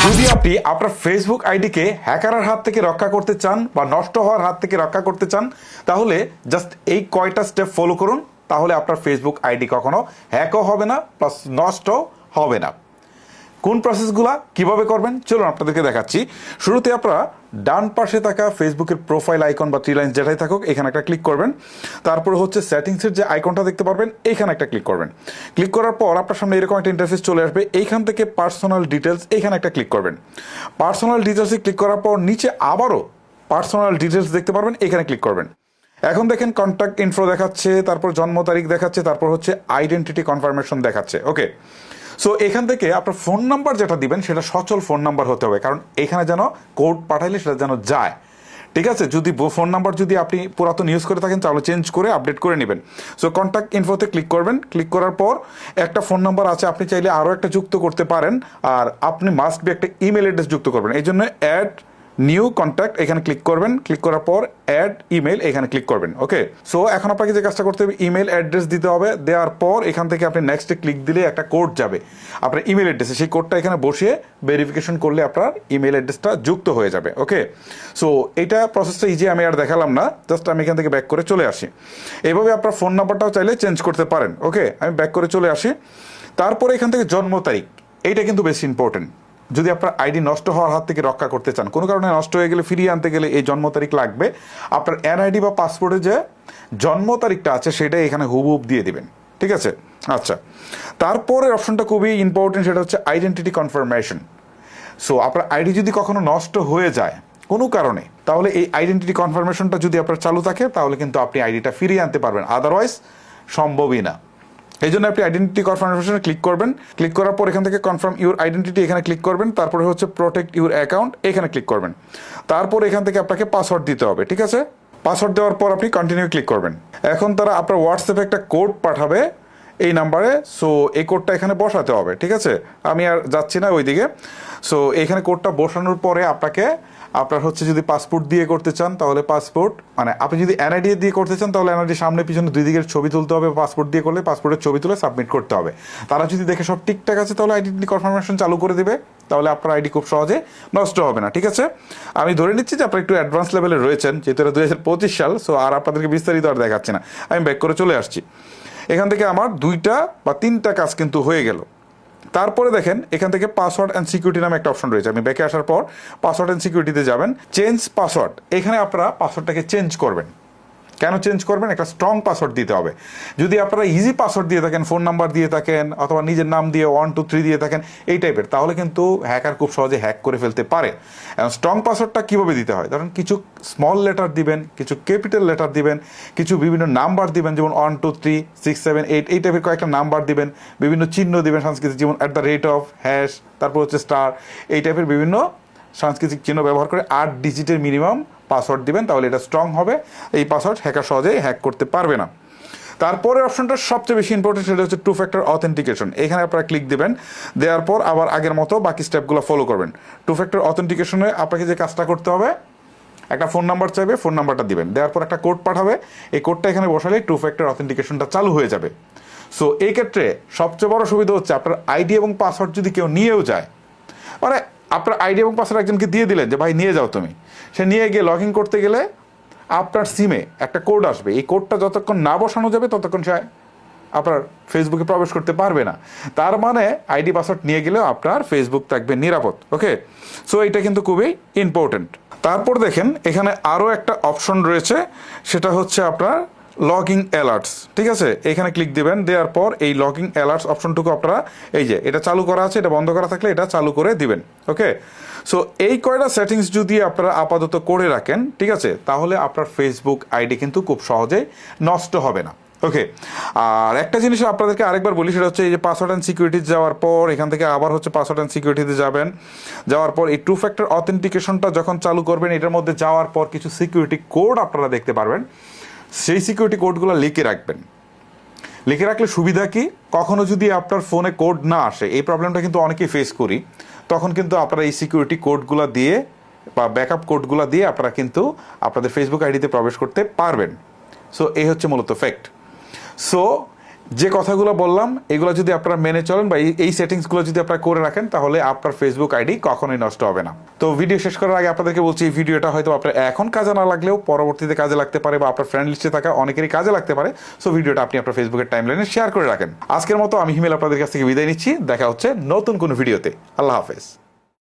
যদি আপনি আপনার ফেসবুক আইডিকে হ্যাকারের হাত থেকে রক্ষা করতে চান বা নষ্ট হওয়ার হাত থেকে রক্ষা করতে চান, তাহলে জাস্ট এই কয়টা স্টেপ ফলো করুন। তাহলে আপনার ফেসবুক আইডি কখনো হ্যাকও হবে না, প্লাস নষ্টও হবে না। কোন প্রসেসগুলা কিভাবে করবেন চলুন আপনাদেরকে দেখাচ্ছি। শুরুতে আপনারা ডান পাশে থাকা ফেসবুকের প্রোফাইল আইকন বা থ্রি লাইন যেটাই থাকুক এখানে একটা ক্লিক করবেন। তারপরে হচ্ছে সেটিংসের যে আইকনটা দেখতে পারবেন এইখানে একটা ক্লিক করবেন। ক্লিক করার পর আপনার সামনে এরকম একটা ইন্টারফেস চলে আসবে। এইখান থেকে পার্সোনাল ডিটেলস এইখানে একটা ক্লিক করবেন। পার্সোনাল ডিটেলসে ক্লিক করার পর নিচে আবারও পার্সোনাল ডিটেলস দেখতে পারবেন, এখানে ক্লিক করবেন। এখন দেখেন কন্ট্যাক্ট ইনফো দেখাচ্ছে, তারপর জন্ম তারিখ দেখাচ্ছে, তারপর হচ্ছে আইডেন্টিটি কনফার্মেশন দেখাচ্ছে। ওকে, সো এখান থেকে আপনার ফোন নাম্বার যেটা দিবেন সেটা সচল ফোন নাম্বার হতে হবে, কারণ এখানে যেন কোড পাঠাইলে সেটা যেন যায়। ঠিক আছে, যদি ফোন নাম্বার যদি আপনি পুরাতন ইউজ করে থাকেন তাহলে চেঞ্জ করে আপডেট করে নেবেন। সো কন্ট্যাক্ট ইনফোতে ক্লিক করবেন। ক্লিক করার পর একটা ফোন নাম্বার আছে, আপনি চাইলে আরও একটা যুক্ত করতে পারেন, আর আপনি মাস্ট বি একটা ইমেল অ্যাড্রেস যুক্ত করবেন। এই জন্য অ্যাড নিউ কন্ট্যাক্ট এখানে ক্লিক করবেন। ক্লিক করার পর অ্যাড ইমেল এখানে ক্লিক করবেন। ওকে, সো এখন আপনাকে যে কাজটা করতে হবে ইমেল অ্যাড্রেস দিতে হবে। দেওয়ার পর এখান থেকে আপনি নেক্সটে ক্লিক দিলে একটা কোড যাবে আপনার ইমেল অ্যাড্রেসে। সেই কোডটা এখানে বসিয়ে ভেরিফিকেশন করলে আপনার ইমেল অ্যাড্রেসটা যুক্ত হয়ে যাবে। ওকে, সো এইটা প্রসেসটা ইজি, আমি আর দেখালাম না, জাস্ট আমি এখান থেকে ব্যাক করে চলে আসি। এইভাবে আপনার ফোন নাম্বারটাও চাইলে চেঞ্জ করতে পারেন। ওকে, আমি ব্যাক করে চলে আসি। তারপরে এখান থেকে জন্ম তারিখ, এইটা কিন্তু বেশি ইম্পর্টেন্ট। যদি আপনার আইডি নষ্ট হওয়ার হাত থেকে রক্ষা করতে চান, কোনো কারণে নষ্ট হয়ে গেলে ফিরিয়ে আনতে গেলে এই জন্ম তারিখ লাগবে। আপনার এনআইডি বা পাসপোর্টে যে জন্ম তারিখটা আছে সেটাই এখানে হুবহুব দিয়ে দিবেন। ঠিক আছে, আচ্ছা। তারপরের অপশনটা খুবই ইম্পর্টেন্ট, সেটা হচ্ছে আইডেন্টিটি কনফার্মেশন। সো আপনার আইডি যদি কখনো নষ্ট হয়ে যায় কোনো কারণে, তাহলে এই আইডেন্টিটি কনফার্মেশনটা যদি আপনার চালু থাকে তাহলে কিন্তু আপনি আইডিটা ফিরিয়ে আনতে পারবেন, আদারওয়াইজ সম্ভবই না। এই জন্য আপনি আইডেন্টিটি কনফার্মেশনে ক্লিক করবেন। ক্লিক করার পর এখান থেকে কনফার্ম ইউর আইডেন্টিটি এখানে ক্লিক করবেন। তারপরে হচ্ছে প্রোটেক্ট ইউর অ্যাকাউন্ট এখানে ক্লিক করবেন। তারপর এখান থেকে আপনাকে পাসওয়ার্ড দিতে হবে। ঠিক আছে, পাসওয়ার্ড দেওয়ার পর আপনি কন্টিনিউ ক্লিক করবেন। এখন তারা আপনার হোয়াটসঅ্যাপে একটা কোড পাঠাবে এই নাম্বারে। সো এই কোডটা এখানে বসাতে হবে। ঠিক আছে, আমি আর যাচ্ছি না ওইদিকে। সো এখানে কোডটা বসানোর পরে আপনার হচ্ছে যদি পাসপোর্ট দিয়ে করতে চান তাহলে পাসপোর্ট, মানে আপনি যদি এনআইডি দিয়ে করতে চান তাহলে এনআইডি সামনে পিছনে দুই দিকের ছবি তুলতে হবে। পাসপোর্ট দিয়ে করলে পাসপোর্টের ছবি তুলে সাবমিট করতে হবে। তারা যদি দেখে সব ঠিকঠাক আছে তাহলে আইডেন্টি কনফার্মেশন চালু করে দেবে, তাহলে আপনার আইডি খুব সহজে নষ্ট হবে না। ঠিক আছে, আমি ধরে নিচ্ছি যে আপনারা একটু অ্যাডভান্স লেভেলে রয়েছেন, যেহেতু এটা 2025 সাল। সো আর আপনাদেরকে বিস্তারিত আর দেখাচ্ছি না, আমি ব্যাক করে চলে আসছি। এখান থেকে আমার 2টা বা 3টা কাজ কিন্তু হয়ে গেল। তারপরে দেখেন এখান থেকে পাসওয়ার্ড অ্যান্ড সিকিউরিটি নামে একটা অপশন রয়েছে। আমি ব্যাকে আসার পর পাসওয়ার্ড অ্যান্ড সিকিউরিটিতে যাবেন। চেঞ্জ পাসওয়ার্ড, এখানে আপনারা পাসওয়ার্ডটাকে চেঞ্জ করবেন। কেন চেঞ্জ করবেন? একটা স্ট্রং পাসওয়ার্ড দিতে হবে। যদি আপনারা ইজি পাসওয়ার্ড দিয়ে থাকেন, ফোন নাম্বার দিয়ে থাকেন অথবা নিজের নাম দিয়ে 1 2 3 দিয়ে থাকেন এই টাইপের, তাহলে কিন্তু হ্যাকার খুব সহজে হ্যাক করে ফেলতে পারে। এবং স্ট্রং পাসওয়ার্ডটা কীভাবে দিতে হয়, ধরেন কিছু স্মল লেটার দিবেন, কিছু ক্যাপিটাল লেটার দিবেন, কিছু বিভিন্ন নাম্বার দিবেন, যেমন 1 2 3 6 7 8 এই টাইপের কয়েকটা নাম্বার দিবেন, বিভিন্ন চিহ্ন দিবেন সাংস্কৃতিক, যেমন @ হ্যাশ, তারপর হচ্ছে স্টার, এই টাইপের বিভিন্ন সাংস্কৃতিক চিহ্ন ব্যবহার করে 8 ডিজিটের মিনিমাম পাসওয়ার্ড দিবেন, তাহলে এটা স্ট্রং হবে। এই পাসওয়ার্ড হ্যাকার সহজেই হ্যাক করতে পারবে না। তারপরের অপশনটা সবচেয়ে বেশি ইম্পর্টেন্ট, সেটা হচ্ছে 2 ফ্যাক্টর অথেন্টিকেশন। এখানে আপনারা ক্লিক দেবেন। দেওয়ার পর আবার আগের মতো বাকি স্টেপগুলো ফলো করবেন। 2 ফ্যাক্টর অথেন্টিকেশনে আপনাকে যে কাজটা করতে হবে, একটা ফোন নাম্বার চাইবে, ফোন নাম্বারটা দিবেন। দেওয়ার পর একটা কোড পাঠাবে, এই কোডটা এখানে বসালে 2 ফ্যাক্টর অথেন্টিকেশনটা চালু হয়ে যাবে। সো এই ক্ষেত্রে সবচেয়ে বড় সুবিধা হচ্ছে আপনার আইডি এবং পাসওয়ার্ড যদি কেউ নিয়েও যায়, মানে আপনার আইডি এবং পাসওয়ার্ড একজনকে দিয়ে দিলেন যে ভাই নিয়ে যাও তুমি, সে নিয়ে গিয়ে লগ ইন করতে গেলে আপনার সিমে একটা কোড আসবে। এই কোডটা যতক্ষণ না বসানো যাবে ততক্ষণ সে আপনার ফেসবুকে প্রবেশ করতে পারবে না। তার মানে আইডি পাসওয়ার্ড নিয়ে গেলেও আপনার ফেসবুক থাকবে নিরাপদ। ওকে, সো এটা কিন্তু খুবই ইম্পর্টেন্ট। তারপর দেখেন এখানে আরও একটা অপশন রয়েছে, সেটা হচ্ছে আপনার লগিং অ্যালার্টস। ঠিক আছে, এখানে ক্লিক দিবেন। দেওয়ার পর এই লগিং অ্যালার্টস অপশনটুকু আপনারা এই যে এটা চালু করা আছে, এটা বন্ধ করা থাকলে এটা চালু করে দিবেন। ওকে, সো এই কয়টা সেটিংস যদি আপনারা আপাতত করে রাখেন, ঠিক আছে, তাহলে আপনার ফেসবুক আইডি কিন্তু খুব সহজেই নষ্ট হবে না। ওকে, আর একটা জিনিস আপনাদেরকে আরেকবার বলি, সেটা হচ্ছে এই যে পাসওয়ার্ড অ্যান্ড সিকিউরিটি যাওয়ার পর এখান থেকে আবার হচ্ছে পাসওয়ার্ড অ্যান্ড সিকিউরিটিতে যাবেন। যাওয়ার পর এই 2 ফ্যাক্টর অথেন্টিকেশনটা যখন চালু করবেন, এটার মধ্যে যাওয়ার পর কিছু সিকিউরিটি কোড আপনারা দেখতে পারবেন। সেই সিকিউরিটি কোডগুলো লিখে রাখবেন। লিখে রাখলে সুবিধা কি, কখনো যদি আপনার ফোনে কোড না আসে, এই প্রবলেমটা কিন্তু অনেকেই ফেস করি, তখন কিন্তু আপনারা এই সিকিউরিটি কোডগুলো দিয়ে বা ব্যাকআপ কোডগুলো দিয়ে আপনারা কিন্তু আপনাদের ফেসবুক আইডিতে প্রবেশ করতে পারবেন। সো এই হচ্ছে মূলত ফ্যাক্ট। সো যে কথাগুলো বললাম এগুলো যদি আপনারা মেনে চলেন বা এই সেটিংসগুলো যদি আপনারা করে রাখেন তাহলে আপনার ফেসবুক আইডি কখনোই নষ্ট হবে না। তো ভিডিও শেষ করার আগে আপনাদেরকে বলছি এই ভিডিওটা হয়তো আপনার এখন কাজে না লাগলেও পরবর্তীতে কাজে লাগতে পারে বা আপনার ফ্রেন্ড লিস্টে থাকা অনেকেরই কাজে লাগতে পারে। সো ভিডিওটা আপনি আপনার ফেসবুকের টাইমলাইনে শেয়ার করে রাখেন। আজকের মতো আমি হিমেল আপনাদের কাছ থেকে বিদায় নিচ্ছি। দেখা হচ্ছে নতুন কোনো ভিডিওতে। আল্লাহ হাফেজ।